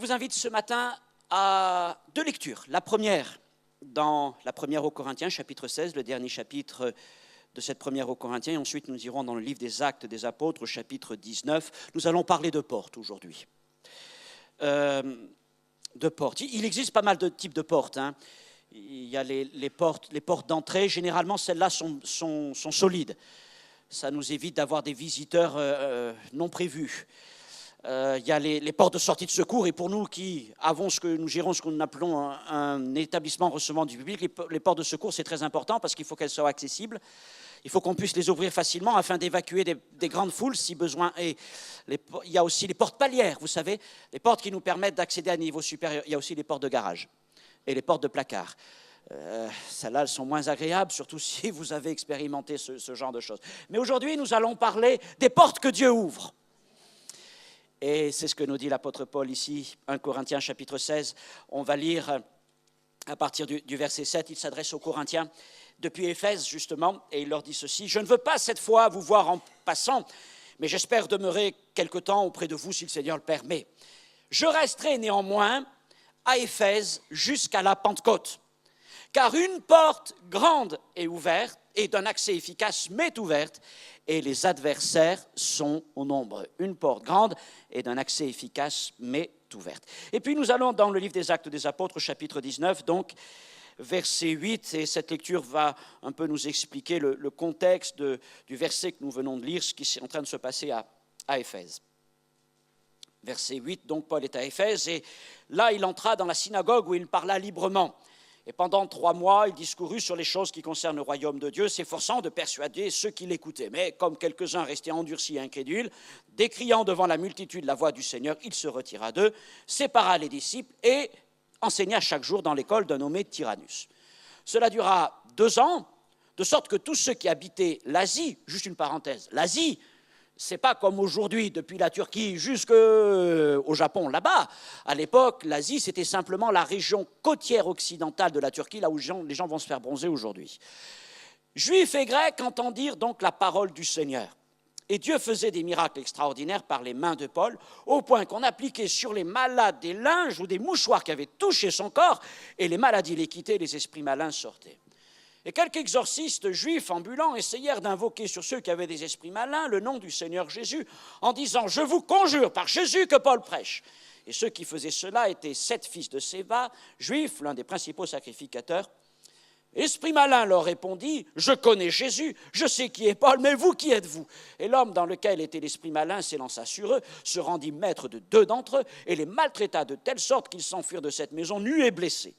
vous invite ce matin à deux lectures. La première, dans la première aux Corinthiens, chapitre 16, le dernier chapitre de cette première aux Corinthiens. Et ensuite, nous irons dans le livre des Actes des Apôtres, au chapitre 19. Nous allons parler de portes aujourd'hui. De portes. Il existe pas mal de types de portes. Il y a les portes d'entrée. Généralement, celles-là sont solides. Ça nous évite d'avoir des visiteurs non prévus. Il y a les portes de sortie de secours, et pour nous qui avons nous gérons ce que nous appelons un établissement recevant du public, les portes de secours, c'est très important parce qu'il faut qu'elles soient accessibles. Il faut qu'on puisse les ouvrir facilement afin d'évacuer des grandes foules si besoin. Et il y a aussi les portes palières, vous savez, les portes qui nous permettent d'accéder à un niveau supérieur. Il y a aussi les portes de garage et les portes de placard. Celles-là, elles sont moins agréables, surtout si vous avez expérimenté ce genre de choses. Mais aujourd'hui, nous allons parler des portes que Dieu ouvre. Et c'est ce que nous dit l'apôtre Paul ici, 1 Corinthiens chapitre 16. On va lire à partir du verset 7. Il s'adresse aux Corinthiens depuis Éphèse, justement, et il leur dit ceci. « Je ne veux pas cette fois vous voir en passant, mais j'espère demeurer quelque temps auprès de vous si le Seigneur le permet. Je resterai néanmoins à Éphèse jusqu'à la Pentecôte. Car une porte grande est ouverte, et d'un accès efficace m'est ouverte, et les adversaires sont au nombre. » Une porte grande et d'un accès efficace m'est ouverte. Et puis nous allons dans le livre des Actes des Apôtres, chapitre 19, donc verset 8, et cette lecture va un peu nous expliquer le contexte du verset que nous venons de lire, ce qui est en train de se passer à Éphèse. Verset 8, donc Paul est à Éphèse, et là il entra dans la synagogue où il parla librement. Et pendant 3 mois, il discourut sur les choses qui concernent le royaume de Dieu, s'efforçant de persuader ceux qui l'écoutaient. Mais comme quelques-uns restaient endurcis et incrédules, décriant devant la multitude la voix du Seigneur, il se retira d'eux, sépara les disciples et enseigna chaque jour dans l'école d'un nommé Tyrannus. Cela dura 2 ans, de sorte que tous ceux qui habitaient l'Asie, juste une parenthèse, l'Asie, c'est pas comme aujourd'hui, depuis la Turquie jusqu'au Japon, là-bas. À l'époque, l'Asie, c'était simplement la région côtière occidentale de la Turquie, là où les gens vont se faire bronzer aujourd'hui. Juifs et Grecs entendirent donc la parole du Seigneur. Et Dieu faisait des miracles extraordinaires par les mains de Paul, au point qu'on appliquait sur les malades des linges ou des mouchoirs qui avaient touché son corps, et les maladies les quittaient, les esprits malins sortaient. Et quelques exorcistes juifs ambulants essayèrent d'invoquer sur ceux qui avaient des esprits malins le nom du Seigneur Jésus, en disant « Je vous conjure par Jésus que Paul prêche ». Et ceux qui faisaient cela étaient 7 fils de Séva, juifs, l'un des principaux sacrificateurs. Esprit malin leur répondit « Je connais Jésus, je sais qui est Paul, mais vous, qui êtes-vous » Et l'homme dans lequel était l'esprit malin s'élança sur eux, se rendit maître de 2 d'entre eux, et les maltraita de telle sorte qu'ils s'enfuirent de cette maison nus et blessés.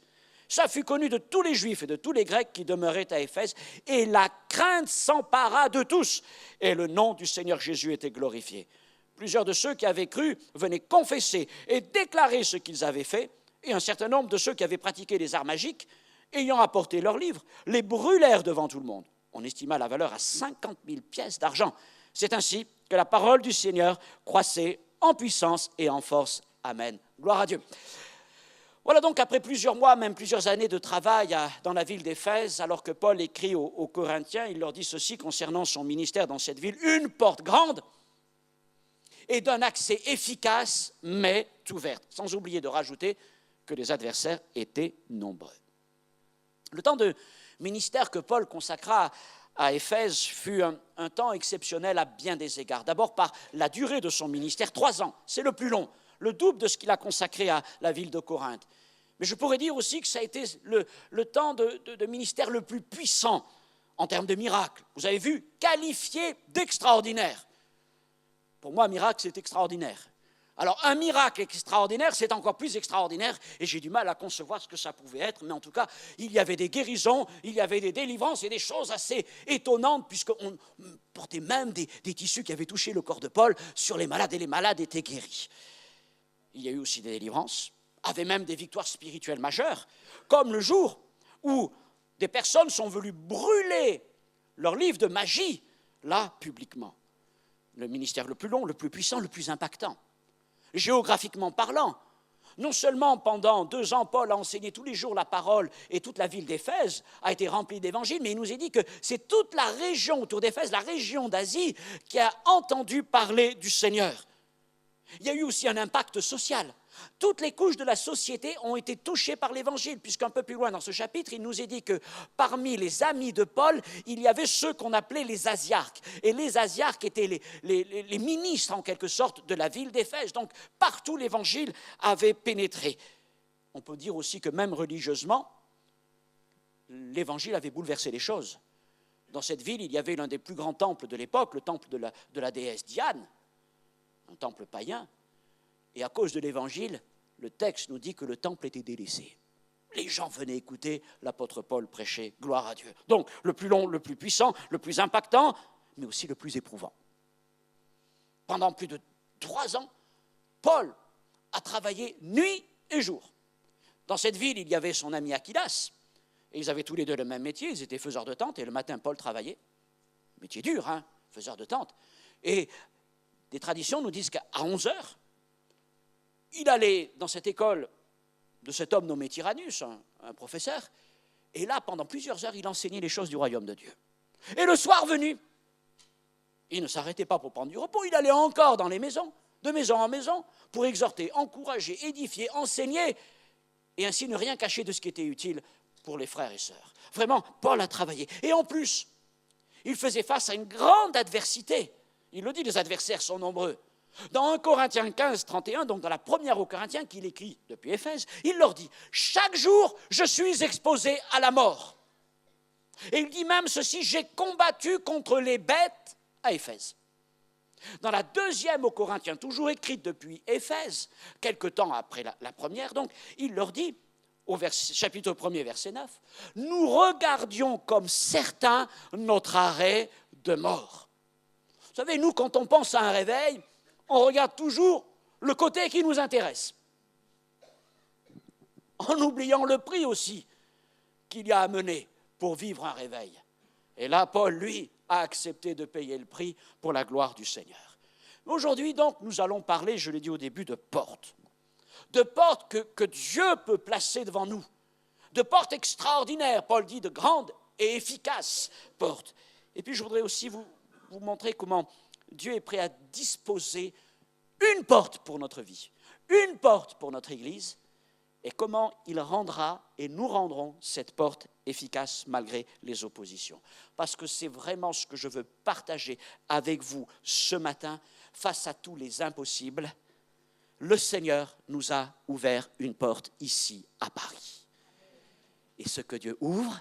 Ça fut connu de tous les Juifs et de tous les Grecs qui demeuraient à Éphèse, et la crainte s'empara de tous, et le nom du Seigneur Jésus était glorifié. Plusieurs de ceux qui avaient cru venaient confesser et déclarer ce qu'ils avaient fait, et un certain nombre de ceux qui avaient pratiqué les arts magiques, ayant apporté leurs livres, les brûlèrent devant tout le monde. On estima la valeur à 50 000 pièces d'argent. C'est ainsi que la parole du Seigneur croissait en puissance et en force. Amen. Gloire à Dieu. Voilà donc, après plusieurs mois, même plusieurs années de travail dans la ville d'Éphèse, alors que Paul écrit aux Corinthiens, il leur dit ceci concernant son ministère dans cette ville: une porte grande et d'un accès efficace m'est ouverte. Sans oublier de rajouter que les adversaires étaient nombreux. Le temps de ministère que Paul consacra à Éphèse fut un temps exceptionnel à bien des égards. D'abord par la durée de son ministère, 3 ans, c'est le plus long, le double de ce qu'il a consacré à la ville de Corinthe. Mais je pourrais dire aussi que ça a été le temps de ministère le plus puissant en termes de miracles. Vous avez vu, qualifié d'extraordinaire. Pour moi, un miracle, c'est extraordinaire. Alors, un miracle extraordinaire, c'est encore plus extraordinaire, et j'ai du mal à concevoir ce que ça pouvait être, mais en tout cas, il y avait des guérisons, il y avait des délivrances et des choses assez étonnantes, puisqu'on portait même des tissus qui avaient touché le corps de Paul sur les malades, et les malades étaient guéris. Il y a eu aussi des délivrances, avait même des victoires spirituelles majeures, comme le jour où des personnes sont venues brûler leur livre de magie, là, publiquement. Le ministère le plus long, le plus puissant, le plus impactant. Géographiquement parlant, non seulement pendant 2 ans, Paul a enseigné tous les jours la parole et toute la ville d'Éphèse a été remplie d'évangiles, mais il nous est dit que c'est toute la région autour d'Éphèse, la région d'Asie, qui a entendu parler du Seigneur. Il y a eu aussi un impact social. Toutes les couches de la société ont été touchées par l'Évangile, puisqu'un peu plus loin dans ce chapitre, il nous est dit que parmi les amis de Paul, il y avait ceux qu'on appelait les asiarques. Et les asiarques étaient les ministres, en quelque sorte, de la ville d'Éphèse. Donc, partout, l'Évangile avait pénétré. On peut dire aussi que même religieusement, l'Évangile avait bouleversé les choses. Dans cette ville, il y avait l'un des plus grands temples de l'époque, le temple de la déesse Diane, un temple païen. Et à cause de l'Évangile, le texte nous dit que le temple était délaissé. Les gens venaient écouter l'apôtre Paul prêcher, gloire à Dieu. Donc, le plus long, le plus puissant, le plus impactant, mais aussi le plus éprouvant. Pendant plus de 3 ans, Paul a travaillé nuit et jour. Dans cette ville, il y avait son ami Aquilas, et ils avaient tous les deux le même métier, ils étaient faiseurs de tentes, et le matin, Paul travaillait. Métier dur, hein, faiseur de tentes. Et des traditions nous disent qu'à 11 heures, il allait dans cette école de cet homme nommé Tyrannus, un professeur, et là, pendant plusieurs heures, il enseignait les choses du royaume de Dieu. Et le soir venu, il ne s'arrêtait pas pour prendre du repos, il allait encore dans les maisons, de maison en maison, pour exhorter, encourager, édifier, enseigner, et ainsi ne rien cacher de ce qui était utile pour les frères et sœurs. Vraiment, Paul a travaillé. Et en plus, il faisait face à une grande adversité. Il le dit, les adversaires sont nombreux. Dans 1 Corinthiens 15, 31, donc dans la première aux Corinthiens qu'il écrit depuis Éphèse, il leur dit « Chaque jour, je suis exposé à la mort. » Et il dit même ceci « J'ai combattu contre les bêtes à Éphèse. » Dans la deuxième aux Corinthiens, toujours écrite depuis Éphèse, quelque temps après la première, donc, il leur dit, au chapitre 1er, verset 9, « Nous regardions comme certains notre arrêt de mort. » Vous savez, nous, quand on pense à un réveil, on regarde toujours le côté qui nous intéresse, en oubliant le prix aussi qu'il y a à mener pour vivre un réveil. Et là, Paul, lui, a accepté de payer le prix pour la gloire du Seigneur. Aujourd'hui, donc, nous allons parler, je l'ai dit au début, de portes. De portes que Dieu peut placer devant nous. De portes extraordinaires, Paul dit, de grandes et efficaces portes. Et puis, je voudrais aussi vous montrer comment Dieu est prêt à disposer une porte pour notre vie, une porte pour notre Église, et comment il rendra et nous rendrons cette porte efficace malgré les oppositions. Parce que c'est vraiment ce que je veux partager avec vous ce matin, face à tous les impossibles. Le Seigneur nous a ouvert une porte ici à Paris. Et ce que Dieu ouvre,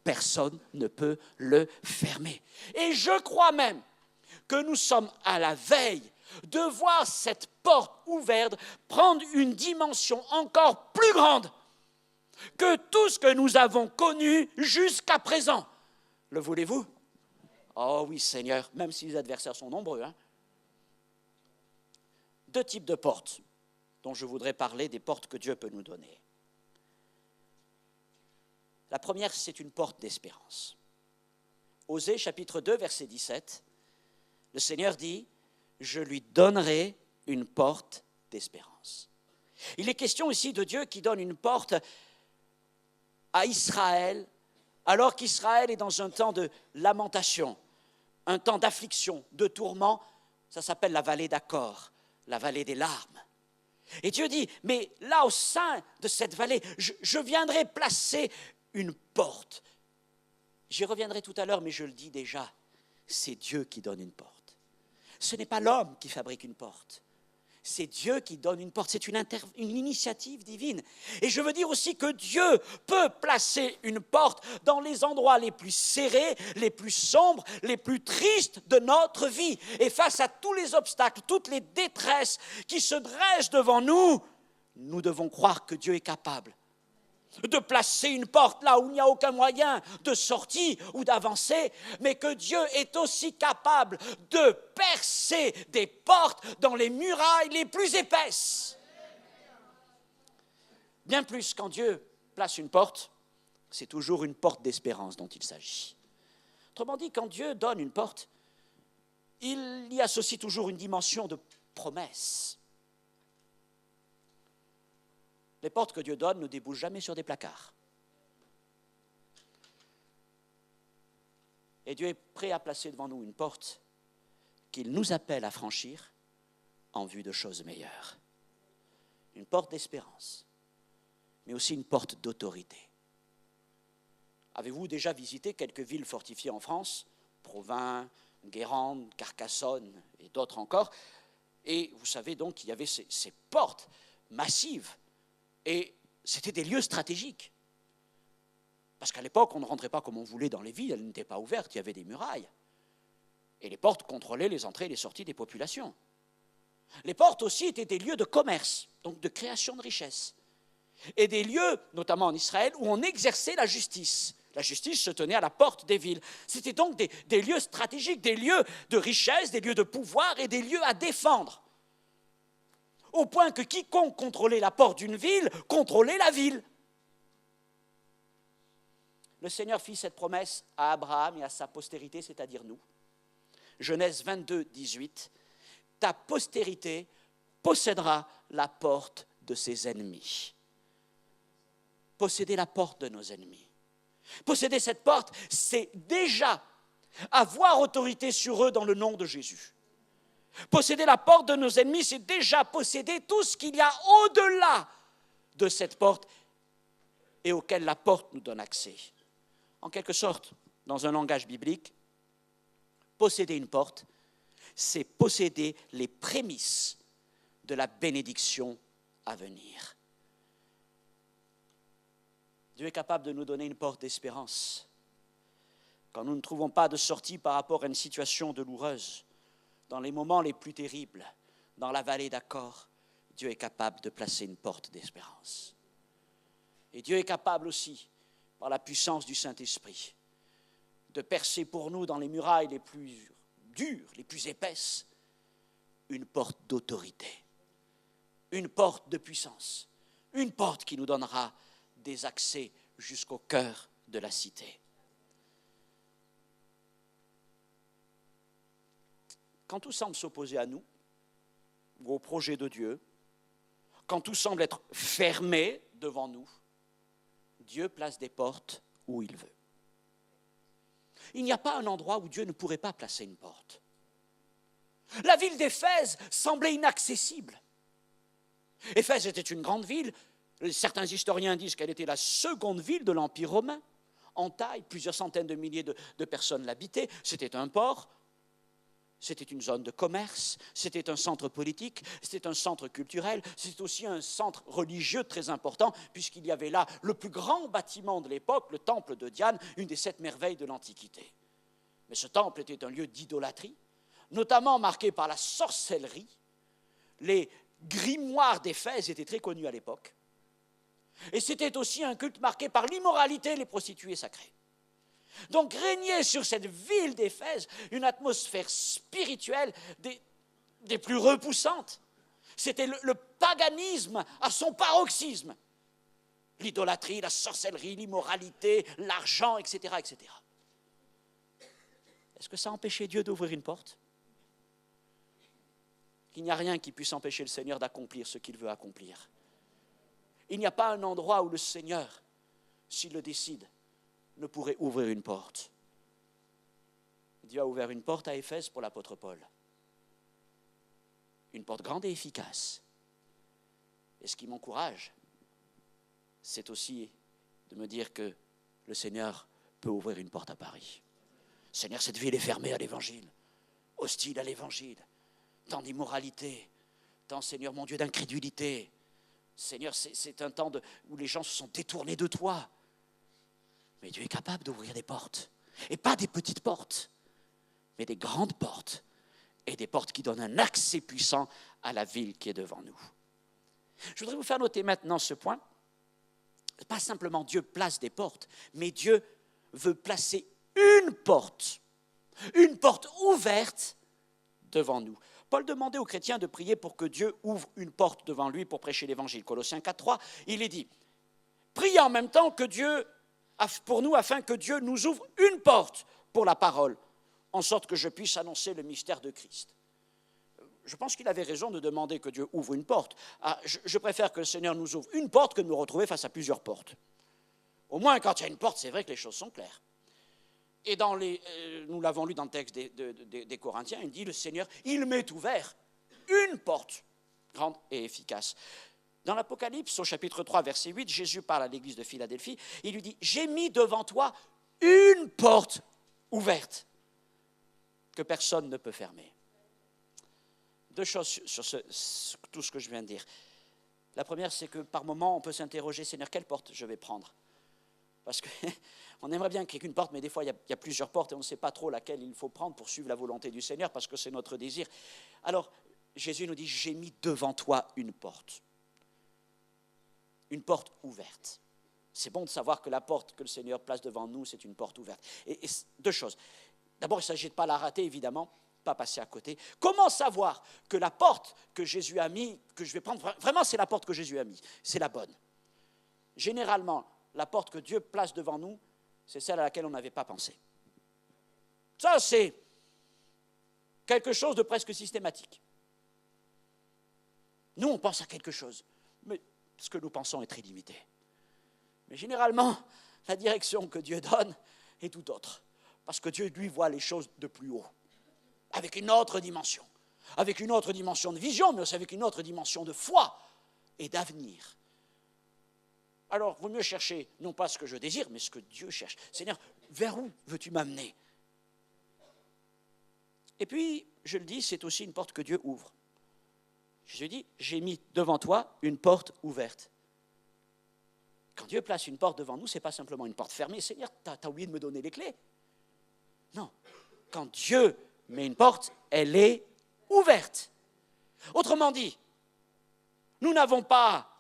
personne ne peut le fermer. Et je crois même que nous sommes à la veille de voir cette porte ouverte prendre une dimension encore plus grande que tout ce que nous avons connu jusqu'à présent. Le voulez-vous? Oh oui, Seigneur, même si les adversaires sont nombreux. 2 types de portes dont je voudrais parler, des portes que Dieu peut nous donner. La première, c'est une porte d'espérance. Osée, chapitre 2, verset 17, le Seigneur dit « Je lui donnerai une porte d'espérance ». Il est question ici de Dieu qui donne une porte à Israël, alors qu'Israël est dans un temps de lamentation, un temps d'affliction, de tourment. Ça s'appelle la vallée d'Achor, la vallée des larmes. Et Dieu dit, mais là au sein de cette vallée, je viendrai placer une porte. J'y reviendrai tout à l'heure, mais je le dis déjà, c'est Dieu qui donne une porte. Ce n'est pas l'homme qui fabrique une porte. C'est Dieu qui donne une porte, c'est une initiative divine. Et je veux dire aussi que Dieu peut placer une porte dans les endroits les plus serrés, les plus sombres, les plus tristes de notre vie. Et face à tous les obstacles, toutes les détresses qui se dressent devant nous, nous devons croire que Dieu est capable de placer une porte là où il n'y a aucun moyen de sortie ou d'avancer, mais que Dieu est aussi capable de percer des portes dans les murailles les plus épaisses. Bien plus, quand Dieu place une porte, c'est toujours une porte d'espérance dont il s'agit. Autrement dit, quand Dieu donne une porte, il y associe toujours une dimension de promesse. Les portes que Dieu donne ne débouchent jamais sur des placards. Et Dieu est prêt à placer devant nous une porte qu'il nous appelle à franchir en vue de choses meilleures. une porte d'espérance, mais aussi une porte d'autorité. Avez-vous déjà visité quelques villes fortifiées en France? Provins, Guérande, Carcassonne et d'autres encore. Et vous savez donc qu'il y avait ces portes massives. Et c'était des lieux stratégiques. Parce qu'à l'époque, on ne rentrait pas comme on voulait dans les villes, elles n'étaient pas ouvertes, il y avait des murailles. Et les portes contrôlaient les entrées et les sorties des populations. Les portes aussi étaient des lieux de commerce, donc de création de richesses. Et des lieux, notamment en Israël, où on exerçait la justice. La justice se tenait à la porte des villes. C'était donc des lieux stratégiques, des lieux de richesse, des lieux de pouvoir et des lieux à défendre. Au point que quiconque contrôlait la porte d'une ville, contrôlait la ville. Le Seigneur fit cette promesse à Abraham et à sa postérité, c'est-à-dire nous. Genèse 22, 18. Ta postérité possédera la porte de ses ennemis. Posséder la porte de nos ennemis. Posséder cette porte, c'est déjà avoir autorité sur eux dans le nom de Jésus. Posséder la porte de nos ennemis, c'est déjà posséder tout ce qu'il y a au-delà de cette porte et auquel la porte nous donne accès. En quelque sorte, dans un langage biblique, posséder une porte, c'est posséder les prémices de la bénédiction à venir. Dieu est capable de nous donner une porte d'espérance. Quand nous ne trouvons pas de sortie par rapport à une situation douloureuse, dans les moments les plus terribles, dans la vallée d'Achor, Dieu est capable de placer une porte d'espérance. Et Dieu est capable aussi, par la puissance du Saint-Esprit, de percer pour nous dans les murailles les plus dures, les plus épaisses, une porte d'autorité, une porte de puissance, une porte qui nous donnera des accès jusqu'au cœur de la cité. Quand tout semble s'opposer à nous, ou au projet de Dieu, quand tout semble être fermé devant nous, Dieu place des portes où il veut. Il n'y a pas un endroit où Dieu ne pourrait pas placer une porte. La ville d'Éphèse semblait inaccessible. Éphèse était une grande ville. Certains historiens disent qu'elle était la seconde ville de l'Empire romain. En taille, plusieurs centaines de milliers de personnes l'habitaient. C'était un port. C'était une zone de commerce, c'était un centre politique, c'était un centre culturel, c'était aussi un centre religieux très important, puisqu'il y avait là le plus grand bâtiment de l'époque, le temple de Diane, une des 7 merveilles de l'Antiquité. Mais ce temple était un lieu d'idolâtrie, notamment marqué par la sorcellerie. Les grimoires d'Éphèse étaient très connus à l'époque. Et c'était aussi un culte marqué par l'immoralité et les prostituées sacrées. Donc régnait sur cette ville d'Éphèse une atmosphère spirituelle des plus repoussantes. C'était le paganisme à son paroxysme. L'idolâtrie, la sorcellerie, l'immoralité, l'argent, etc., etc. Est-ce que ça empêchait Dieu d'ouvrir une porte? Il n'y a rien qui puisse empêcher le Seigneur d'accomplir ce qu'il veut accomplir. Il n'y a pas un endroit où le Seigneur, s'il le décide, ne pourrait ouvrir une porte. Dieu a ouvert une porte à Éphèse pour l'apôtre Paul. Une porte grande et efficace. Et ce qui m'encourage, c'est aussi de me dire que le Seigneur peut ouvrir une porte à Paris. Seigneur, cette ville est fermée à l'Évangile, hostile à l'Évangile, tant d'immoralité, tant, Seigneur mon Dieu, d'incrédulité. Seigneur, c'est un temps où les gens se sont détournés de toi. Mais Dieu est capable d'ouvrir des portes. Et pas des petites portes, mais des grandes portes. Et des portes qui donnent un accès puissant à la ville qui est devant nous. Je voudrais vous faire noter maintenant ce point. Pas simplement Dieu place des portes, mais Dieu veut placer une porte ouverte devant nous. Paul demandait aux chrétiens de prier pour que Dieu ouvre une porte devant lui pour prêcher l'évangile. Colossiens 4.3, il est dit, priez en même temps que Dieu pour nous, afin que Dieu nous ouvre une porte pour la parole, en sorte que je puisse annoncer le mystère de Christ. Je pense qu'il avait raison de demander que Dieu ouvre une porte. Je préfère que le Seigneur nous ouvre une porte que de nous retrouver face à plusieurs portes. Au moins, quand il y a une porte, c'est vrai que les choses sont claires. Et nous l'avons lu dans le texte des Corinthiens, il dit, le Seigneur, il m'est ouvert une porte grande et efficace. Dans l'Apocalypse, au chapitre 3, verset 8, Jésus parle à l'église de Philadelphie. Il lui dit, j'ai mis devant toi une porte ouverte que personne ne peut fermer. Deux choses sur tout ce que je viens de dire. La première, c'est que par moment, on peut s'interroger, Seigneur, quelle porte je vais prendre? Parce qu'on aimerait bien qu'il n'y ait qu'une porte, mais des fois, il y a plusieurs portes et on ne sait pas trop laquelle il faut prendre pour suivre la volonté du Seigneur, parce que c'est notre désir. Alors, Jésus nous dit, j'ai mis devant toi une porte ouverte. C'est bon de savoir que la porte que le Seigneur place devant nous, c'est une porte ouverte. Et deux choses. D'abord, il ne s'agit de pas la rater, évidemment, pas passer à côté. Comment savoir que la porte que Jésus a mis, que je vais prendre, vraiment c'est la porte que Jésus a mis, c'est la bonne? Généralement, la porte que Dieu place devant nous, c'est celle à laquelle on n'avait pas pensé. Ça, c'est quelque chose de presque systématique. Nous, on pense à quelque chose, mais ce que nous pensons est très limité. Mais généralement, la direction que Dieu donne est tout autre. Parce que Dieu, lui, voit les choses de plus haut, avec une autre dimension de vision, mais aussi avec une autre dimension de foi et d'avenir. Alors, il vaut mieux chercher, non pas ce que je désire, mais ce que Dieu cherche. Seigneur, vers où veux-tu m'amener? Et puis, je le dis, c'est aussi une porte que Dieu ouvre. Jésus dit, j'ai mis devant toi une porte ouverte. Quand Dieu place une porte devant nous, ce n'est pas simplement une porte fermée. Seigneur, tu as oublié de me donner les clés. Non. Quand Dieu met une porte, elle est ouverte. Autrement dit, nous n'avons pas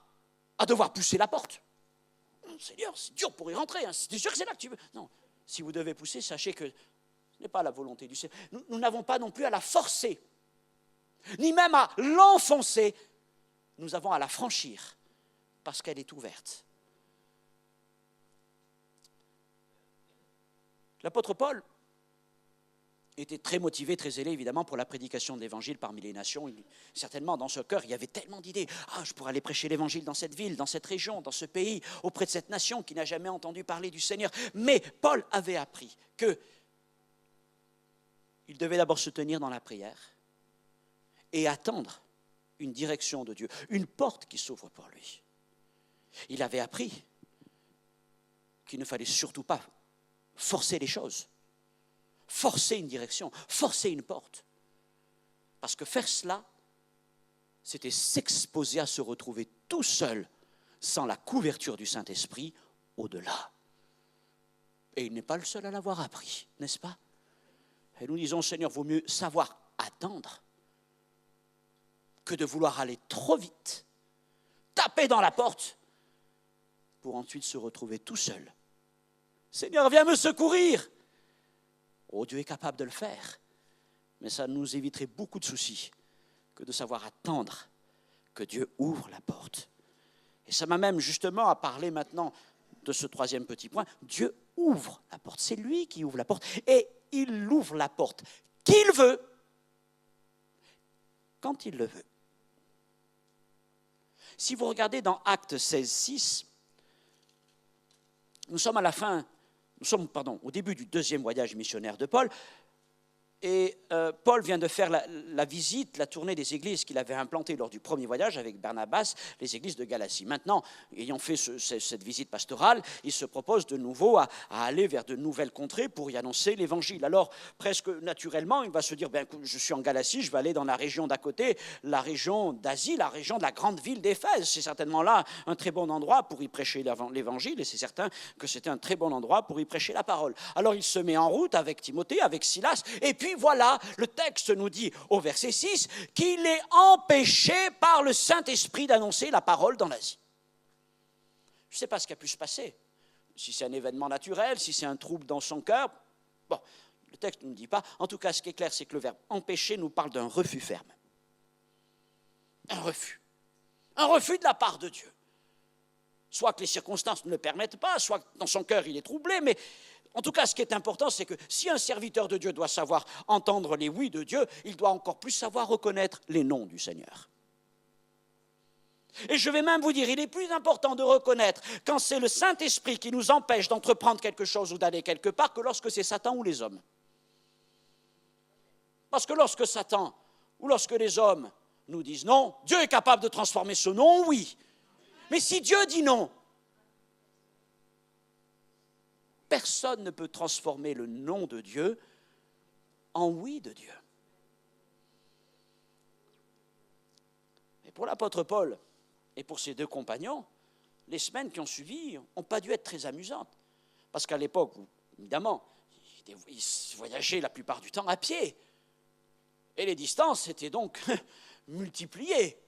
à devoir pousser la porte. Seigneur, c'est dur pour y rentrer. Hein. C'est sûr que c'est là que tu veux. Non. Si vous devez pousser, sachez que ce n'est pas la volonté du Seigneur. Nous n'avons pas non plus à la forcer, ni même à l'enfoncer. Nous avons à la franchir parce qu'elle est ouverte. L'apôtre Paul était très motivé, très zélé, évidemment, pour la prédication de l'évangile parmi les nations. Certainement, dans ce cœur, il y avait tellement d'idées. Je pourrais aller prêcher l'évangile dans cette ville, dans cette région, dans ce pays, auprès de cette nation qui n'a jamais entendu parler du Seigneur. Mais Paul avait appris qu'il devait d'abord se tenir dans la prière et attendre une direction de Dieu, une porte qui s'ouvre pour lui. Il avait appris qu'il ne fallait surtout pas forcer les choses, forcer une direction, forcer une porte. Parce que faire cela, c'était s'exposer à se retrouver tout seul, sans la couverture du Saint-Esprit, au-delà. Et il n'est pas le seul à l'avoir appris, n'est-ce pas? Et nous disons, Seigneur, vaut mieux savoir attendre que de vouloir aller trop vite, taper dans la porte, pour ensuite se retrouver tout seul. Seigneur, viens me secourir. Oh, Dieu est capable de le faire, mais ça nous éviterait beaucoup de soucis que de savoir attendre que Dieu ouvre la porte. Et ça m'amène justement à parler maintenant de ce troisième petit point. Dieu ouvre la porte, c'est lui qui ouvre la porte, et il ouvre la porte qu'il veut, quand il le veut. Si vous regardez dans Actes 16:6, nous sommes au début du deuxième voyage missionnaire de Paul, et Paul vient de faire la visite, la tournée des églises qu'il avait implantées lors du premier voyage avec Barnabas, les églises de Galatie. Maintenant, ayant fait cette visite pastorale, il se propose de nouveau à aller vers de nouvelles contrées pour y annoncer l'évangile. Alors, presque naturellement, il va se dire, je suis en Galatie, je vais aller dans la région d'à côté, la région d'Asie, la région de la grande ville d'Éphèse. C'est certainement là un très bon endroit pour y prêcher l'évangile, et c'est certain que c'était un très bon endroit pour y prêcher la parole. Alors, il se met en route avec Timothée, avec Silas, et puis voilà, le texte nous dit au verset 6 qu'il est empêché par le Saint-Esprit d'annoncer la parole dans l'Asie. Je ne sais pas ce qui a pu se passer, si c'est un événement naturel, si c'est un trouble dans son cœur. Bon, le texte ne nous dit pas. En tout cas, ce qui est clair, c'est que le verbe empêcher nous parle d'un refus ferme. Un refus de la part de Dieu. Soit que les circonstances ne le permettent pas, soit que dans son cœur il est troublé, mais en tout cas, ce qui est important, c'est que si un serviteur de Dieu doit savoir entendre les oui de Dieu, il doit encore plus savoir reconnaître les non du Seigneur. Et je vais même vous dire, il est plus important de reconnaître quand c'est le Saint-Esprit qui nous empêche d'entreprendre quelque chose ou d'aller quelque part que lorsque c'est Satan ou les hommes. Parce que lorsque Satan ou lorsque les hommes nous disent non, Dieu est capable de transformer ce non en oui. Mais si Dieu dit non, personne ne peut transformer le non de Dieu en oui de Dieu. Et pour l'apôtre Paul et pour ses deux compagnons, les semaines qui ont suivi n'ont pas dû être très amusantes. Parce qu'à l'époque, évidemment, ils voyageaient la plupart du temps à pied. Et les distances étaient donc multipliées.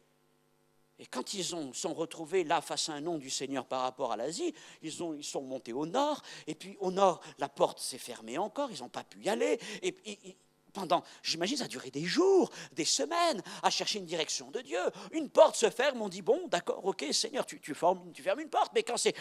Et quand ils sont retrouvés là face à un nom du Seigneur par rapport à l'Asie, ils sont montés au nord, et puis au nord, la porte s'est fermée encore, ils n'ont pas pu y aller. Et pendant, j'imagine, ça a duré des jours, des semaines, à chercher une direction de Dieu. Une porte se ferme, on dit, bon, d'accord, ok, Seigneur, tu fermes une porte, mais quand c'est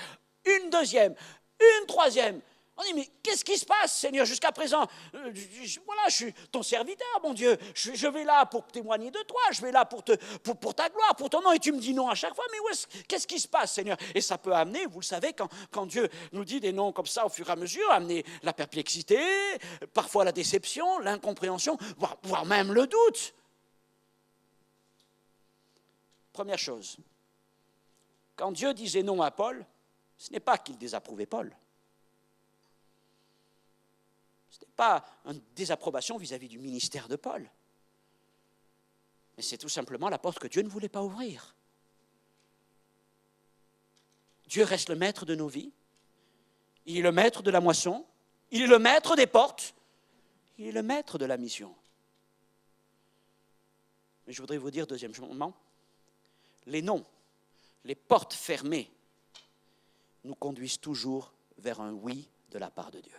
une deuxième, une troisième, on dit, mais qu'est-ce qui se passe, Seigneur, jusqu'à présent voilà, je suis ton serviteur, mon Dieu. Je vais là pour témoigner de toi, je vais là pour ta gloire, pour ton nom, et tu me dis non à chaque fois. Mais qu'est-ce qui se passe, Seigneur? Et ça peut amener, vous le savez, quand Dieu nous dit des noms comme ça au fur et à mesure, amener la perplexité, parfois la déception, l'incompréhension, voire même le doute. Première chose, quand Dieu disait non à Paul, ce n'est pas qu'il désapprouvait Paul. Ce n'est pas une désapprobation vis-à-vis du ministère de Paul. Mais c'est tout simplement la porte que Dieu ne voulait pas ouvrir. Dieu reste le maître de nos vies. Il est le maître de la moisson. Il est le maître des portes. Il est le maître de la mission. Mais je voudrais vous dire, deuxièmement, les noms, les portes fermées nous conduisent toujours vers un oui de la part de Dieu.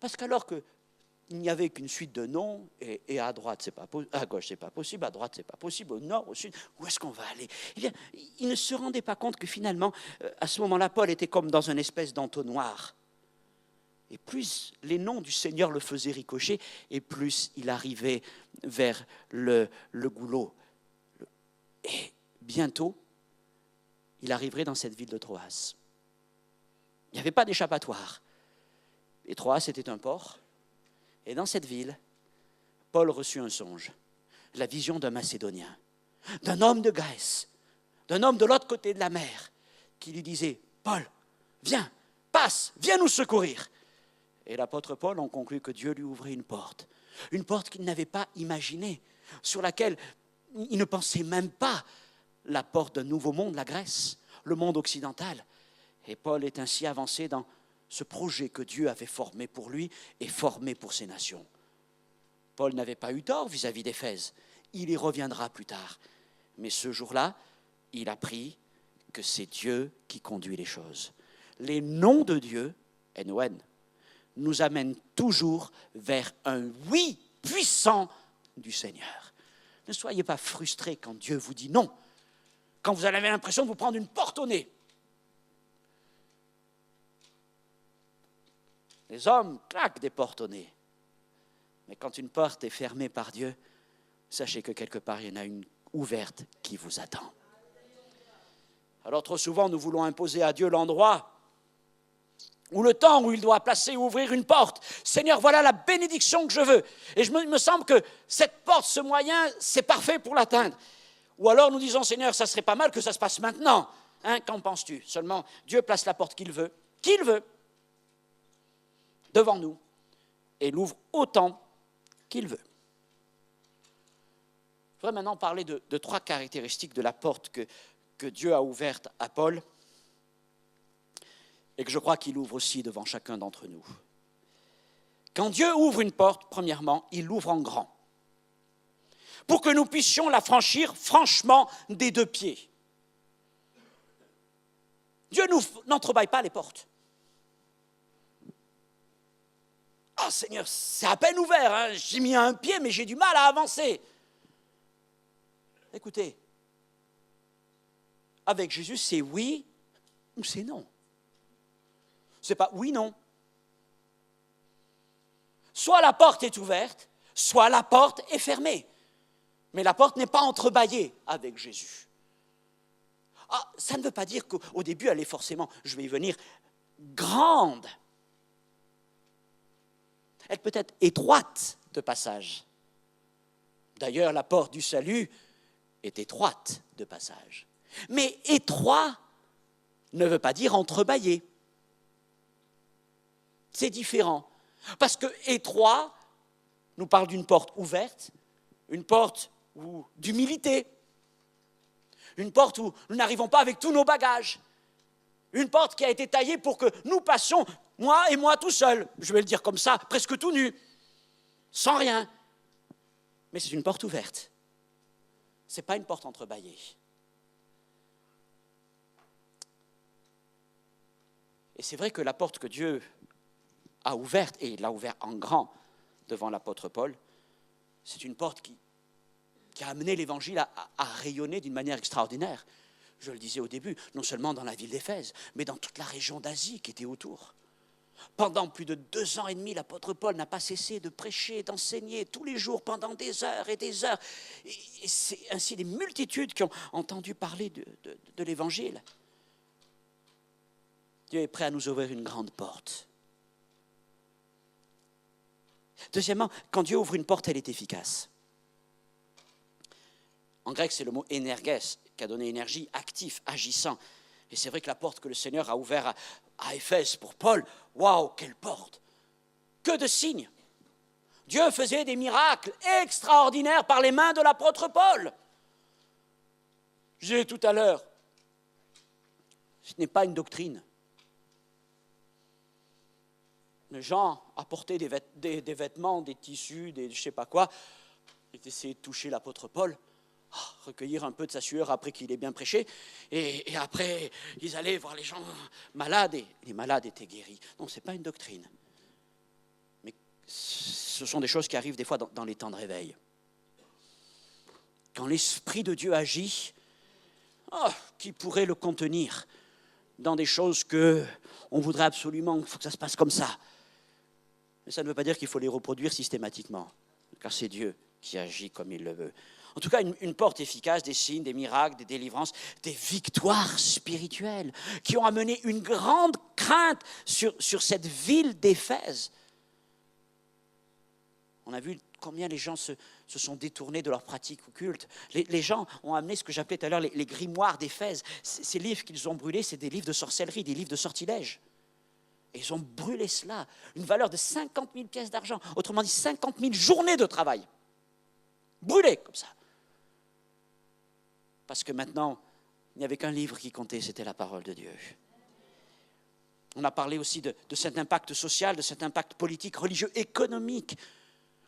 Parce qu'alors qu'il n'y avait qu'une suite de noms, et à droite, c'est pas à gauche, c'est pas possible, à droite, c'est pas possible, au nord, au sud, où est-ce qu'on va aller? Eh bien, il ne se rendait pas compte que finalement, à ce moment-là, Paul était comme dans une espèce d'entonnoir. Et plus les noms du Seigneur le faisaient ricocher, et plus il arrivait vers le goulot. Et bientôt, il arriverait dans cette ville de Troas. Il n'y avait pas d'échappatoire. Et Troas était un port. Et dans cette ville, Paul reçut un songe, la vision d'un Macédonien, d'un homme de Grèce, d'un homme de l'autre côté de la mer, qui lui disait, Paul, viens, passe, viens nous secourir. Et l'apôtre Paul en conclut que Dieu lui ouvrait une porte qu'il n'avait pas imaginée, sur laquelle il ne pensait même pas, la porte d'un nouveau monde, la Grèce, le monde occidental. Et Paul est ainsi avancé dans ce projet que Dieu avait formé pour lui et formé pour ses nations. Paul n'avait pas eu tort vis-à-vis d'Éphèse. Il y reviendra plus tard. Mais ce jour-là, il apprit que c'est Dieu qui conduit les choses. Les noms de Dieu, N-O-N, nous amènent toujours vers un oui puissant du Seigneur. Ne soyez pas frustrés quand Dieu vous dit non, quand vous avez l'impression de vous prendre une porte au nez. Les hommes claquent des portes au nez. Mais quand une porte est fermée par Dieu, sachez que quelque part, il y en a une ouverte qui vous attend. Alors trop souvent, nous voulons imposer à Dieu l'endroit ou le temps où il doit placer ou ouvrir une porte. Seigneur, voilà la bénédiction que je veux. Et il me semble que cette porte, ce moyen, c'est parfait pour l'atteindre. Ou alors nous disons, Seigneur, ça serait pas mal que ça se passe maintenant. Qu'en penses-tu? Seulement, Dieu place la porte qu'il veut, devant nous, et l'ouvre autant qu'il veut. Je voudrais maintenant parler de trois caractéristiques de la porte que Dieu a ouverte à Paul, et que je crois qu'il ouvre aussi devant chacun d'entre nous. Quand Dieu ouvre une porte, premièrement, il l'ouvre en grand, pour que nous puissions la franchir franchement des deux pieds. Dieu n'entrebâille pas les portes. Ah Seigneur, c'est à peine ouvert, j'ai mis un pied, mais j'ai du mal à avancer. Écoutez, avec Jésus, c'est oui ou c'est non. C'est pas oui, non. Soit la porte est ouverte, soit la porte est fermée. Mais la porte n'est pas entrebâillée avec Jésus. Ah, ça ne veut pas dire qu'au début, elle est forcément, je vais y venir, grande. Elle peut être étroite de passage. D'ailleurs, la porte du salut est étroite de passage. Mais étroit ne veut pas dire entrebâillé. C'est différent. Parce que étroit nous parle d'une porte ouverte, une porte d'humilité, une porte où nous n'arrivons pas avec tous nos bagages, une porte qui a été taillée pour que nous passions, moi et moi tout seul, je vais le dire comme ça, presque tout nu, sans rien. Mais c'est une porte ouverte. Ce n'est pas une porte entrebâillée. Et c'est vrai que la porte que Dieu a ouverte, et il l'a ouverte en grand devant l'apôtre Paul, c'est une porte qui a amené l'Évangile à rayonner d'une manière extraordinaire. Je le disais au début, non seulement dans la ville d'Éphèse, mais dans toute la région d'Asie qui était autour. Pendant plus de 2 ans et demi, l'apôtre Paul n'a pas cessé de prêcher, d'enseigner tous les jours pendant des heures et des heures. Et c'est ainsi des multitudes qui ont entendu parler de l'Évangile. Dieu est prêt à nous ouvrir une grande porte. Deuxièmement, quand Dieu ouvre une porte, elle est efficace. En grec, c'est le mot énergès, qui a donné énergie, actif, agissant. Et c'est vrai que la porte que le Seigneur a ouverte à Éphèse pour Paul, waouh, quelle porte! Que de signes! Dieu faisait des miracles extraordinaires par les mains de l'apôtre Paul. Je disais tout à l'heure, ce n'est pas une doctrine. Les gens apportaient des vêtements, des tissus, des je ne sais pas quoi, ils essayaient de toucher l'apôtre Paul, recueillir un peu de sa sueur après qu'il ait bien prêché, et après ils allaient voir les gens malades, et les malades étaient guéris. Non, ce n'est pas une doctrine. Mais ce sont des choses qui arrivent des fois dans les temps de réveil. Quand l'Esprit de Dieu agit, qui pourrait le contenir dans des choses qu'on voudrait absolument, il faut que ça se passe comme ça. Mais ça ne veut pas dire qu'il faut les reproduire systématiquement, car c'est Dieu qui agit comme il le veut. En tout cas, une porte efficace, des signes, des miracles, des délivrances, des victoires spirituelles qui ont amené une grande crainte sur cette ville d'Éphèse. On a vu combien les gens se sont détournés de leurs pratiques occultes. Les gens ont amené ce que j'appelais tout à l'heure les grimoires d'Éphèse. Ces livres qu'ils ont brûlés, c'est des livres de sorcellerie, des livres de sortilèges. Et ils ont brûlé cela, une valeur de 50 000 pièces d'argent, autrement dit 50 000 journées de travail. Brûlés comme ça. Parce que maintenant, il n'y avait qu'un livre qui comptait, c'était la parole de Dieu. On a parlé aussi de cet impact social, de cet impact politique, religieux, économique.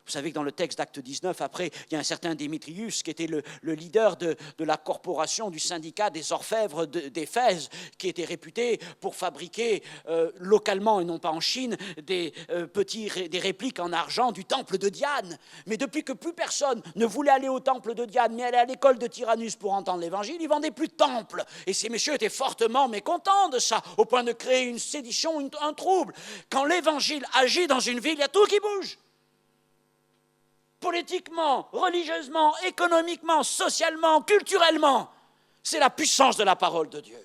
Vous savez que dans le texte d'Acte 19, après, il y a un certain Démétrius qui était le leader de la corporation, du syndicat des orfèvres d'Éphèse, qui était réputé pour fabriquer localement et non pas en Chine des répliques en argent du temple de Diane. Mais depuis que plus personne ne voulait aller au temple de Diane, mais aller à l'école de Tyrannus pour entendre l'évangile, ils ne vendaient plus de temple. Et ces messieurs étaient fortement mécontents de ça, au point de créer une sédition, un trouble. Quand l'évangile agit dans une ville, il y a tout qui bouge. Politiquement, religieusement, économiquement, socialement, culturellement. C'est la puissance de la parole de Dieu.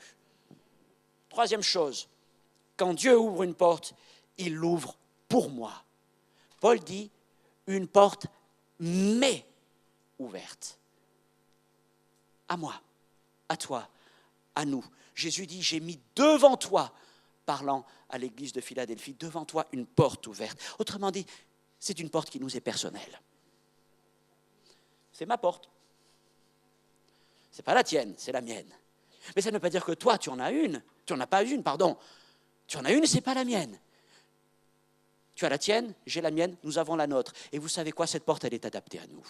Troisième chose, quand Dieu ouvre une porte, il l'ouvre pour moi. Paul dit, une porte m'est ouverte. À moi, à toi, à nous. Jésus dit, j'ai mis devant toi, parlant à l'église de Philadelphie, devant toi une porte ouverte. Autrement dit, c'est une porte qui nous est personnelle. C'est ma porte. Ce n'est pas la tienne, c'est la mienne. Mais ça ne veut pas dire que toi, tu en as une. Tu n'en as pas une, pardon. Tu en as une et ce n'est pas la mienne. Tu as la tienne, j'ai la mienne, nous avons la nôtre. Et vous savez quoi, cette porte, elle est adaptée à nous.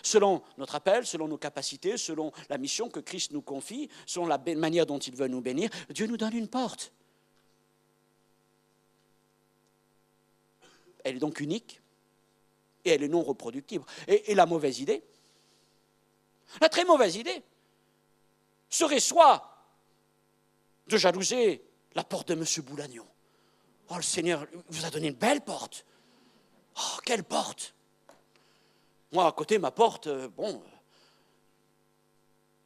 Selon notre appel, selon nos capacités, selon la mission que Christ nous confie, selon la manière dont il veut nous bénir, Dieu nous donne une porte. Elle est donc unique. Et elle est non reproductible. Et la mauvaise idée, la très mauvaise idée, serait soit de jalouser la porte de M. Boulagnon. Oh, le Seigneur vous a donné une belle porte. Oh, quelle porte! Moi, à côté, ma porte, bon.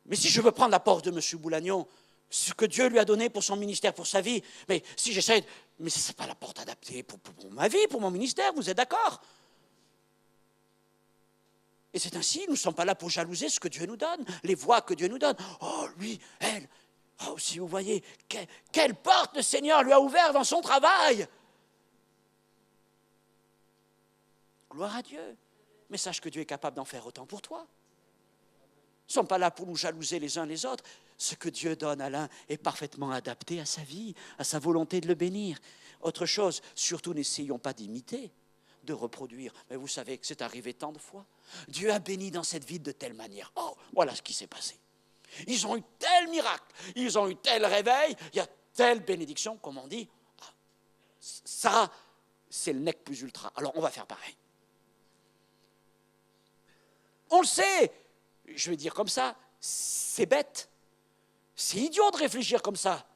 Mais si je veux prendre la porte de M. Boulagnon, ce que Dieu lui a donné pour son ministère, pour sa vie, mais si j'essaie, mais ce n'est pas la porte adaptée pour ma vie, pour mon ministère, vous êtes d'accord? Et Et c'est ainsi, nous ne sommes pas là pour jalouser ce que Dieu nous donne, les voies que Dieu nous donne. Oh, lui, elle, oh, si vous voyez, quelle porte le Seigneur lui a ouverte dans son travail. Gloire à Dieu. Mais sache que Dieu est capable d'en faire autant pour toi. Nous ne sommes pas là pour nous jalouser les uns les autres. Ce que Dieu donne à l'un est parfaitement adapté à sa vie, à sa volonté de le bénir. Autre chose, surtout n'essayons pas d'imiter, de reproduire. Mais vous savez que c'est arrivé tant de fois. Dieu a béni dans cette ville de telle manière. Oh, voilà ce qui s'est passé. Ils ont eu tel miracle, ils ont eu tel réveil, il y a telle bénédiction, comme on dit. Ça, c'est le nec plus ultra. Alors, on va faire pareil. On le sait, je vais dire comme ça, c'est bête. C'est idiot de réfléchir comme ça.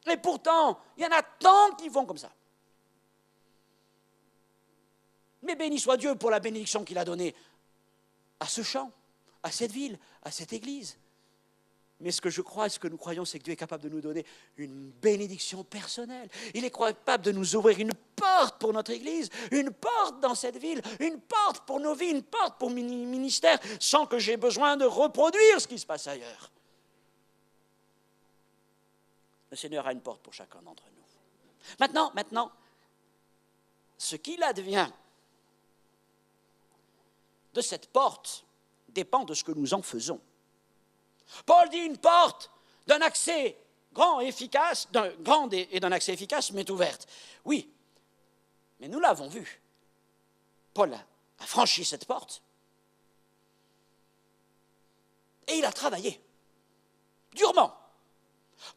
Et pourtant, il y en a tant qui font comme ça. Mais béni soit Dieu pour la bénédiction qu'il a donnée à ce champ, à cette ville, à cette église. Mais ce que je crois et ce que nous croyons, c'est que Dieu est capable de nous donner une bénédiction personnelle. Il est capable de nous ouvrir une porte pour notre église, une porte dans cette ville, une porte pour nos vies, une porte pour mon ministère, sans que j'ai besoin de reproduire ce qui se passe ailleurs. Le Seigneur a une porte pour chacun d'entre nous. Maintenant, ce qu'il advient de cette porte dépend de ce que nous en faisons. Paul dit une porte d'un accès grand et efficace, d'un accès efficace, m'est ouverte. Oui, mais nous l'avons vu. Paul a franchi cette porte et il a travaillé durement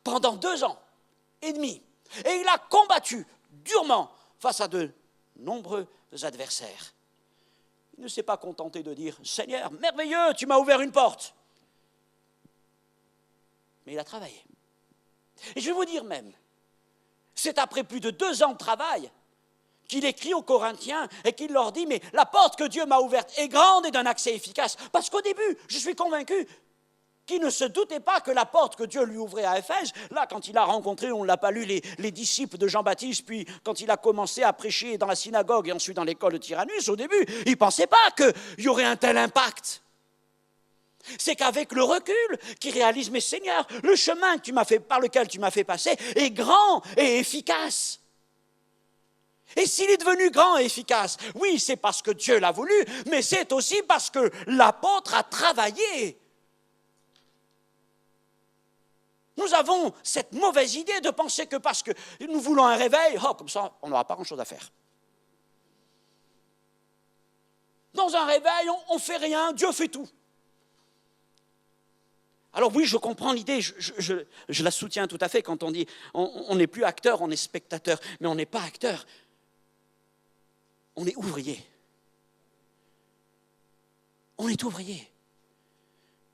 pendant 2 ans et demi. Et il a combattu durement face à de nombreux adversaires. Il ne s'est pas contenté de dire « Seigneur, merveilleux, tu m'as ouvert une porte ». Mais il a travaillé. Et je vais vous dire même, c'est après plus de 2 ans de travail qu'il écrit aux Corinthiens et qu'il leur dit « Mais la porte que Dieu m'a ouverte est grande et d'un accès efficace. » Parce qu'au début, je suis convaincu qu'il ne se doutait pas que la porte que Dieu lui ouvrait à Éphèse, là, quand il a rencontré, on ne l'a pas lu, les disciples de Jean-Baptiste, puis quand il a commencé à prêcher dans la synagogue et ensuite dans l'école de Tyrannus, au début, il ne pensait pas qu'il y aurait un tel impact. C'est qu'avec le recul, qu'il réalise, mais Seigneur, le chemin par lequel tu m'as fait passer est grand et efficace. Et s'il est devenu grand et efficace, oui, c'est parce que Dieu l'a voulu, mais c'est aussi parce que l'apôtre a travaillé. Nous avons cette mauvaise idée de penser que parce que nous voulons un réveil, comme ça, on n'aura pas grand-chose à faire. Dans un réveil, on ne fait rien, Dieu fait tout. Alors oui, je comprends l'idée, je la soutiens tout à fait quand on dit on n'est plus acteur, on est spectateur, mais on n'est pas acteur, on est ouvrier. On est ouvrier.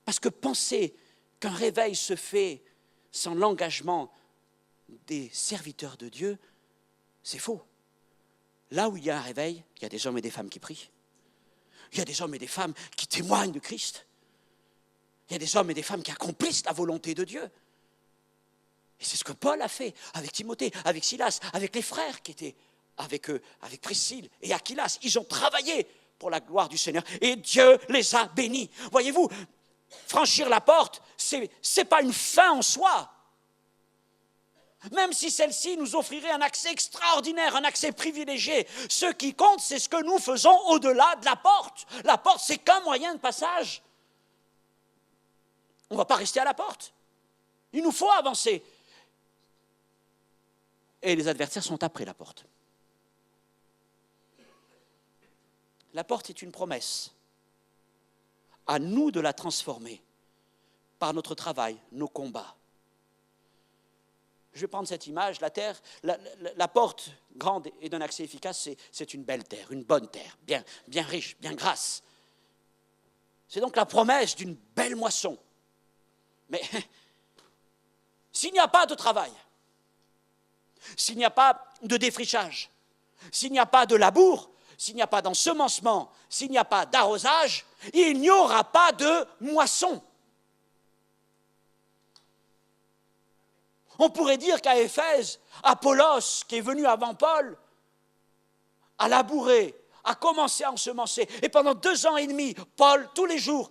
Parce que penser qu'un réveil se fait sans l'engagement des serviteurs de Dieu, c'est faux. Là où il y a un réveil, il y a des hommes et des femmes qui prient. Il y a des hommes et des femmes qui témoignent de Christ. Il y a des hommes et des femmes qui accomplissent la volonté de Dieu. Et c'est ce que Paul a fait avec Timothée, avec Silas, avec les frères qui étaient avec eux, avec Priscille et Aquilas. Ils ont travaillé pour la gloire du Seigneur et Dieu les a bénis. Voyez-vous, franchir la porte, c'est pas une fin en soi. Même si celle-ci nous offrirait un accès extraordinaire, un accès privilégié, ce qui compte, c'est ce que nous faisons au-delà de la porte. La porte, c'est qu'un moyen de passage. On ne va pas rester à la porte. Il nous faut avancer. Et les adversaires sont après la porte. La porte est une promesse. À nous de la transformer par notre travail, nos combats. Je vais prendre cette image, la terre, la porte grande et d'un accès efficace, c'est une belle terre, une bonne terre, bien riche, bien grasse. C'est donc la promesse d'une belle moisson. Mais s'il n'y a pas de travail, s'il n'y a pas de défrichage, s'il n'y a pas de labour, s'il n'y a pas d'ensemencement, s'il n'y a pas d'arrosage, il n'y aura pas de moisson. On pourrait dire qu'à Éphèse, Apollos, qui est venu avant Paul, a labouré, a commencé à ensemencer. Et pendant 2 ans et demi, Paul, tous les jours,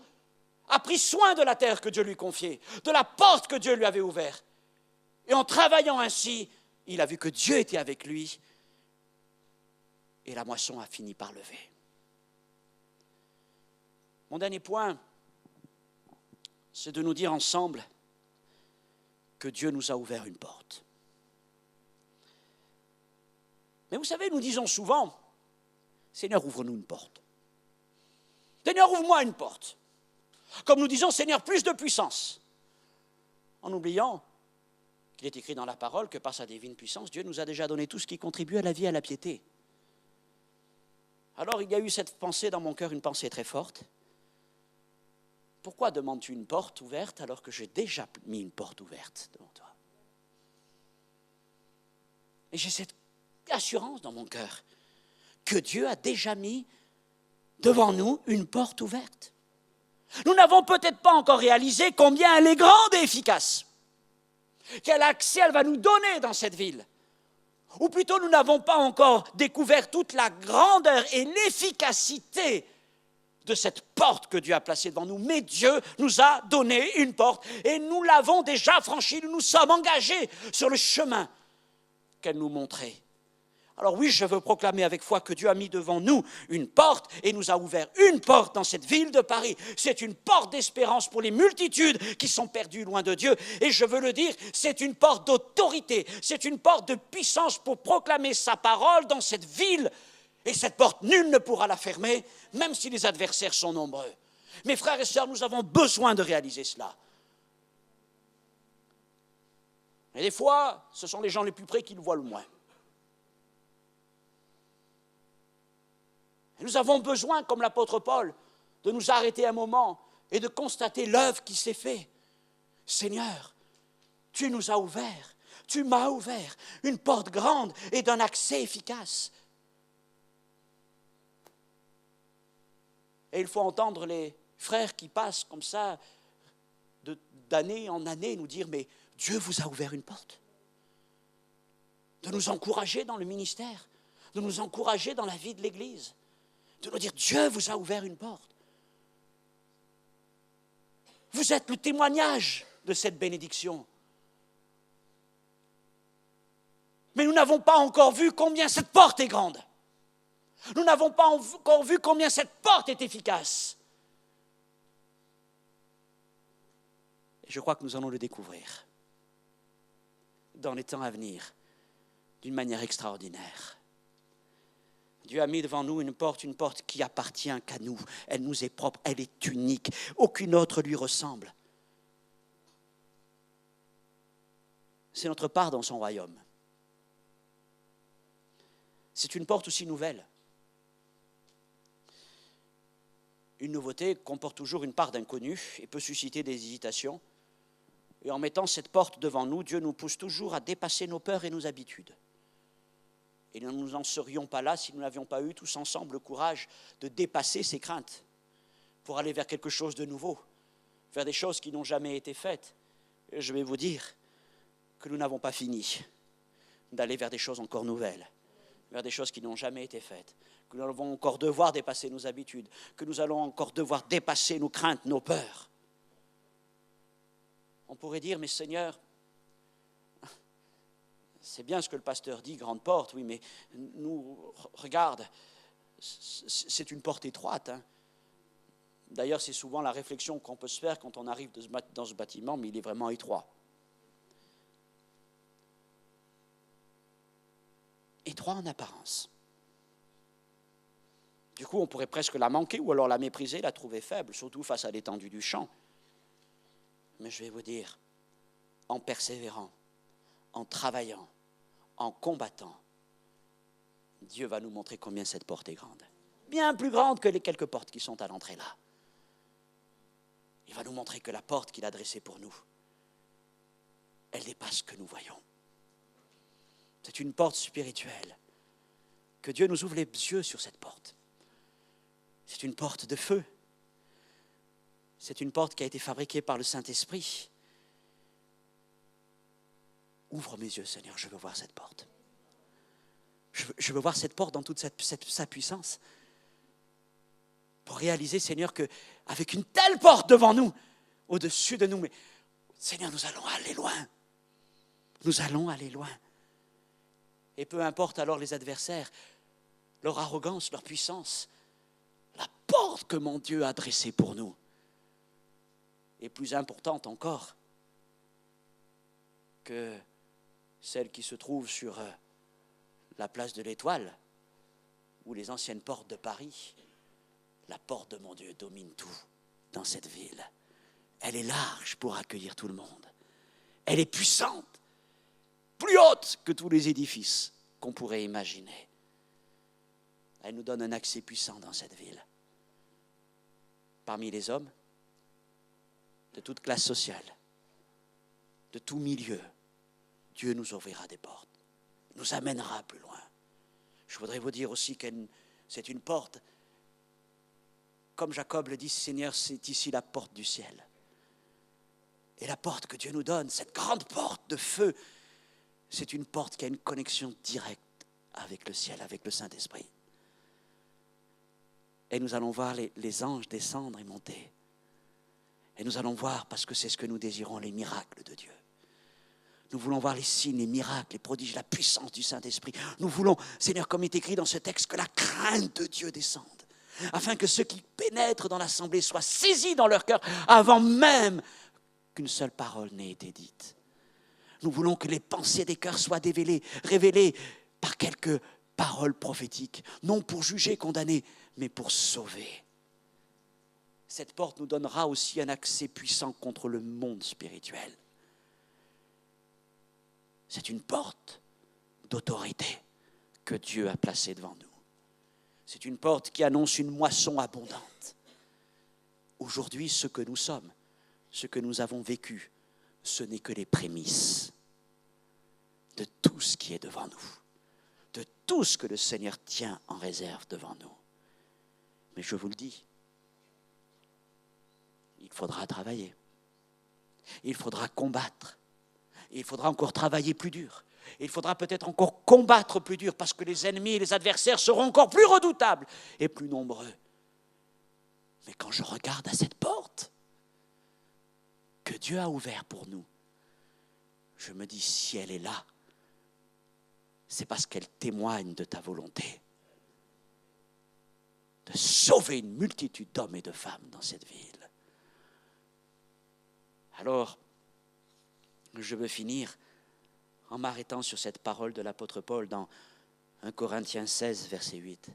a pris soin de la terre que Dieu lui confiait, de la porte que Dieu lui avait ouverte. Et en travaillant ainsi, il a vu que Dieu était avec lui et la moisson a fini par lever. Mon dernier point, c'est de nous dire ensemble que Dieu nous a ouvert une porte. Mais vous savez, nous disons souvent, Seigneur, ouvre-nous une porte. Seigneur, ouvre-moi une porte. Comme nous disons, Seigneur, plus de puissance. En oubliant qu'il est écrit dans la parole que par sa divine puissance, Dieu nous a déjà donné tout ce qui contribue à la vie et à la piété. Alors il y a eu cette pensée dans mon cœur, une pensée très forte. Pourquoi demandes-tu une porte ouverte alors que j'ai déjà mis une porte ouverte devant toi? Et j'ai cette assurance dans mon cœur que Dieu a déjà mis devant nous une porte ouverte. Nous n'avons peut-être pas encore réalisé combien elle est grande et efficace, quel accès elle va nous donner dans cette ville. Ou plutôt, nous n'avons pas encore découvert toute la grandeur et l'efficacité de cette porte que Dieu a placée devant nous. Mais Dieu nous a donné une porte et nous l'avons déjà franchie. Nous nous sommes engagés sur le chemin qu'elle nous montrait. Alors oui, je veux proclamer avec foi que Dieu a mis devant nous une porte et nous a ouvert une porte dans cette ville de Paris. C'est une porte d'espérance pour les multitudes qui sont perdues loin de Dieu. Et je veux le dire, c'est une porte d'autorité, c'est une porte de puissance pour proclamer sa parole dans cette ville. Et cette porte, nul ne pourra la fermer, même si les adversaires sont nombreux. Mes frères et sœurs, nous avons besoin de réaliser cela. Et des fois, ce sont les gens les plus près qui le voient le moins. Et nous avons besoin, comme l'apôtre Paul, de nous arrêter un moment et de constater l'œuvre qui s'est faite. Seigneur, tu nous as ouvert, tu m'as ouvert une porte grande et d'un accès efficace. Et il faut entendre les frères qui passent comme ça, d'année en année, nous dire, mais Dieu vous a ouvert une porte. De nous encourager dans le ministère, de nous encourager dans la vie de l'Église. De nous dire, Dieu vous a ouvert une porte. Vous êtes le témoignage de cette bénédiction. Mais nous n'avons pas encore vu combien cette porte est grande. Nous n'avons pas encore vu combien cette porte est efficace. Et je crois que nous allons le découvrir dans les temps à venir d'une manière extraordinaire. Dieu a mis devant nous une porte qui appartient qu'à nous. Elle nous est propre, elle est unique. Aucune autre lui ressemble. C'est notre part dans son royaume. C'est une porte aussi nouvelle. Une nouveauté comporte toujours une part d'inconnu et peut susciter des hésitations. Et en mettant cette porte devant nous, Dieu nous pousse toujours à dépasser nos peurs et nos habitudes. Et nous n'en serions pas là si nous n'avions pas eu tous ensemble le courage de dépasser ces craintes pour aller vers quelque chose de nouveau, vers des choses qui n'ont jamais été faites. Et je vais vous dire que nous n'avons pas fini d'aller vers des choses encore nouvelles, vers des choses qui n'ont jamais été faites, que nous allons encore devoir dépasser nos habitudes, que nous allons encore devoir dépasser nos craintes, nos peurs. On pourrait dire, mais Seigneur, c'est bien ce que le pasteur dit, grande porte, oui, mais nous, regarde, c'est une porte étroite. Hein. D'ailleurs, c'est souvent la réflexion qu'on peut se faire quand on arrive dans ce bâtiment, mais il est vraiment étroit. Étroit en apparence. Du coup, on pourrait presque la manquer ou alors la mépriser, la trouver faible, surtout face à l'étendue du champ. Mais je vais vous dire, en persévérant, en travaillant, en combattant, Dieu va nous montrer combien cette porte est grande. Bien plus grande que les quelques portes qui sont à l'entrée là. Il va nous montrer que la porte qu'il a dressée pour nous, elle dépasse ce que nous voyons. C'est une porte spirituelle. Que Dieu nous ouvre les yeux sur cette porte. C'est une porte de feu. C'est une porte qui a été fabriquée par le Saint-Esprit. Ouvre mes yeux, Seigneur, je veux voir cette porte. Je veux voir cette porte dans toute sa puissance. pour réaliser, Seigneur, qu'avec une telle porte devant nous, au-dessus de nous, mais Seigneur, nous allons aller loin. Nous allons aller loin. Et peu importe alors les adversaires, leur arrogance, leur puissance, la porte que mon Dieu a dressée pour nous est plus importante encore que celle qui se trouve sur la place de l'Étoile ou les anciennes portes de Paris. La porte de mon Dieu domine tout dans cette ville. Elle est large pour accueillir tout le monde. Elle est puissante, plus haute que tous les édifices qu'on pourrait imaginer. Elle nous donne un accès puissant dans cette ville. Parmi les hommes, de toute classe sociale, de tout milieu, Dieu nous ouvrira des portes, nous amènera plus loin. Je voudrais vous dire aussi que c'est une porte, comme Jacob le dit, Seigneur, c'est ici la porte du ciel. Et la porte que Dieu nous donne, cette grande porte de feu, c'est une porte qui a une connexion directe avec le ciel, avec le Saint-Esprit. Et nous allons voir les anges descendre et monter. Et nous allons voir, parce que c'est ce que nous désirons, les miracles de Dieu. Nous voulons voir les signes, les miracles, les prodiges, la puissance du Saint-Esprit. Nous voulons, Seigneur, comme il est écrit dans ce texte, que la crainte de Dieu descende, afin que ceux qui pénètrent dans l'assemblée soient saisis dans leur cœur avant même qu'une seule parole n'ait été dite. Nous voulons que les pensées des cœurs soient révélées par quelques paroles prophétiques, non pour juger, condamner, mais pour sauver. Cette porte nous donnera aussi un accès puissant contre le monde spirituel. C'est une porte d'autorité que Dieu a placée devant nous. C'est une porte qui annonce une moisson abondante. Aujourd'hui, ce que nous sommes, ce que nous avons vécu, ce n'est que les prémices de tout ce qui est devant nous, de tout ce que le Seigneur tient en réserve devant nous. Mais je vous le dis, il faudra travailler, il faudra combattre, il faudra encore travailler plus dur, il faudra peut-être encore combattre plus dur parce que les ennemis et les adversaires seront encore plus redoutables et plus nombreux. Mais quand je regarde à cette porte que Dieu a ouverte pour nous, je me dis, si elle est là, c'est parce qu'elle témoigne de ta volonté de sauver une multitude d'hommes et de femmes dans cette ville. Alors, je veux finir en m'arrêtant sur cette parole de l'apôtre Paul dans 1 Corinthiens 16, verset 8.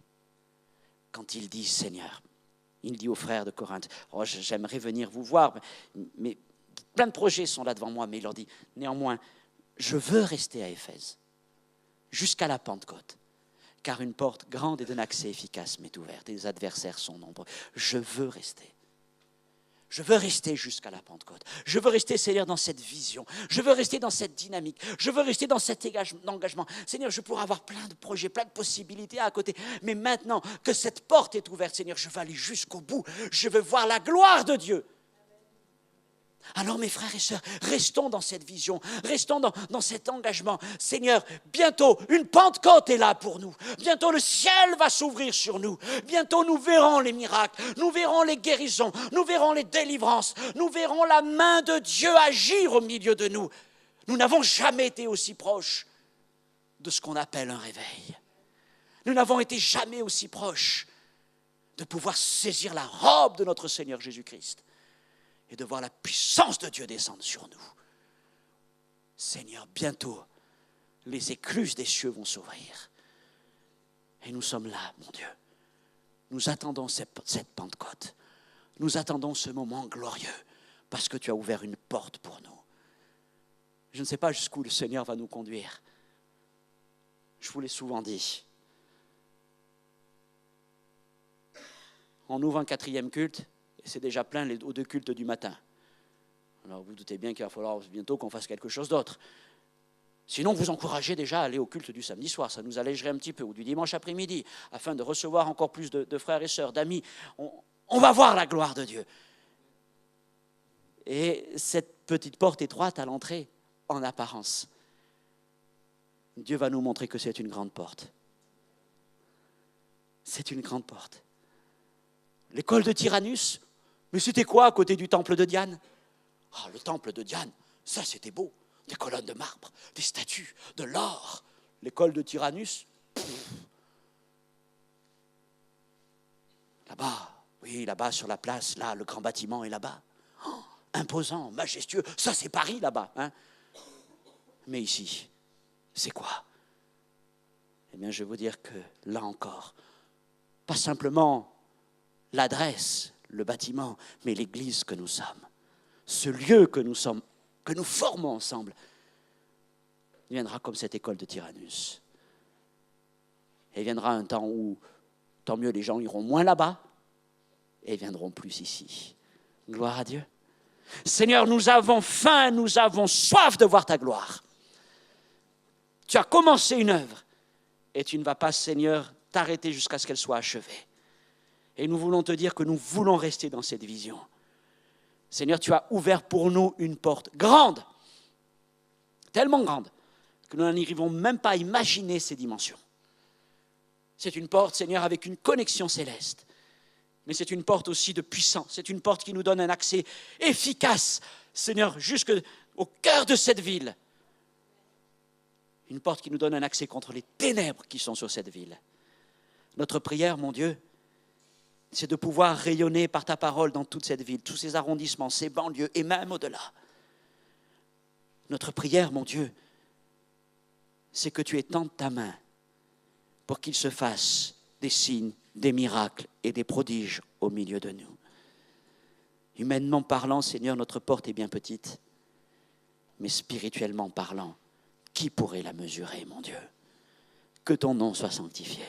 Quand il dit, Seigneur, il dit aux frères de Corinthe, oh, j'aimerais venir vous voir, mais plein de projets sont là devant moi, mais il leur dit, néanmoins, je veux rester à Éphèse jusqu'à la Pentecôte, car une porte grande et d'un accès efficace m'est ouverte, et les adversaires sont nombreux. Je veux rester. Je veux rester jusqu'à la Pentecôte. Je veux rester, Seigneur, dans cette vision. Je veux rester dans cette dynamique. Je veux rester dans cet engagement. Seigneur, je pourrais avoir plein de projets, plein de possibilités à côté. Mais maintenant que cette porte est ouverte, Seigneur, je veux aller jusqu'au bout. Je veux voir la gloire de Dieu. Alors mes frères et sœurs, restons dans cette vision, restons dans cet engagement. Seigneur, bientôt une Pentecôte est là pour nous. Bientôt le ciel va s'ouvrir sur nous. Bientôt nous verrons les miracles, nous verrons les guérisons, nous verrons les délivrances, nous verrons la main de Dieu agir au milieu de nous. Nous n'avons jamais été aussi proches de ce qu'on appelle un réveil. Nous n'avons été jamais aussi proches de pouvoir saisir la robe de notre Seigneur Jésus-Christ et de voir la puissance de Dieu descendre sur nous. Seigneur, bientôt, les écluses des cieux vont s'ouvrir. Et nous sommes là, mon Dieu. Nous attendons cette Pentecôte. Nous attendons ce moment glorieux parce que tu as ouvert une porte pour nous. Je ne sais pas jusqu'où le Seigneur va nous conduire. Je vous l'ai souvent dit. On ouvre un 4e culte. Et c'est déjà plein aux 2 cultes du matin. Alors vous doutez bien qu'il va falloir bientôt qu'on fasse quelque chose d'autre. Sinon, vous encouragez déjà à aller au culte du samedi soir. Ça nous allégerait un petit peu. Ou du dimanche après-midi, afin de recevoir encore plus de frères et sœurs, d'amis. On va voir la gloire de Dieu. Et cette petite porte étroite à l'entrée, en apparence, Dieu va nous montrer que c'est une grande porte. C'est une grande porte. L'école de Tyrannus, mais c'était quoi à côté du temple de Diane? Ah, le temple de Diane, ça c'était beau. Des colonnes de marbre, des statues, de l'or. L'école de Tyrannus, là-bas, oui, là-bas sur la place, là, le grand bâtiment est là-bas. Oh, imposant, majestueux, ça c'est Paris là-bas. Hein. Mais ici, c'est quoi? Eh bien, je vais vous dire que là encore, pas simplement l'adresse, le bâtiment, mais l'église que nous sommes, ce lieu que nous sommes, que nous formons ensemble, il viendra comme cette école de Tyrannus. Et il viendra un temps où, tant mieux, les gens iront moins là-bas et viendront plus ici. Gloire à Dieu. Seigneur, nous avons faim, nous avons soif de voir ta gloire. Tu as commencé une œuvre et tu ne vas pas, Seigneur, t'arrêter jusqu'à ce qu'elle soit achevée. Et nous voulons te dire que nous voulons rester dans cette vision. Seigneur, tu as ouvert pour nous une porte grande, tellement grande, que nous n'arrivons même pas à imaginer ses dimensions. C'est une porte, Seigneur, avec une connexion céleste. Mais c'est une porte aussi de puissance. C'est une porte qui nous donne un accès efficace, Seigneur, jusqu'au cœur de cette ville. Une porte qui nous donne un accès contre les ténèbres qui sont sur cette ville. Notre prière, mon Dieu, c'est de pouvoir rayonner par ta parole dans toute cette ville, tous ces arrondissements, ces banlieues et même au-delà. Notre prière, mon Dieu, c'est que tu étendes ta main pour qu'il se fasse des signes, des miracles et des prodiges au milieu de nous. Humainement parlant, Seigneur, notre porte est bien petite, mais spirituellement parlant, qui pourrait la mesurer, mon Dieu? Que ton nom soit sanctifié.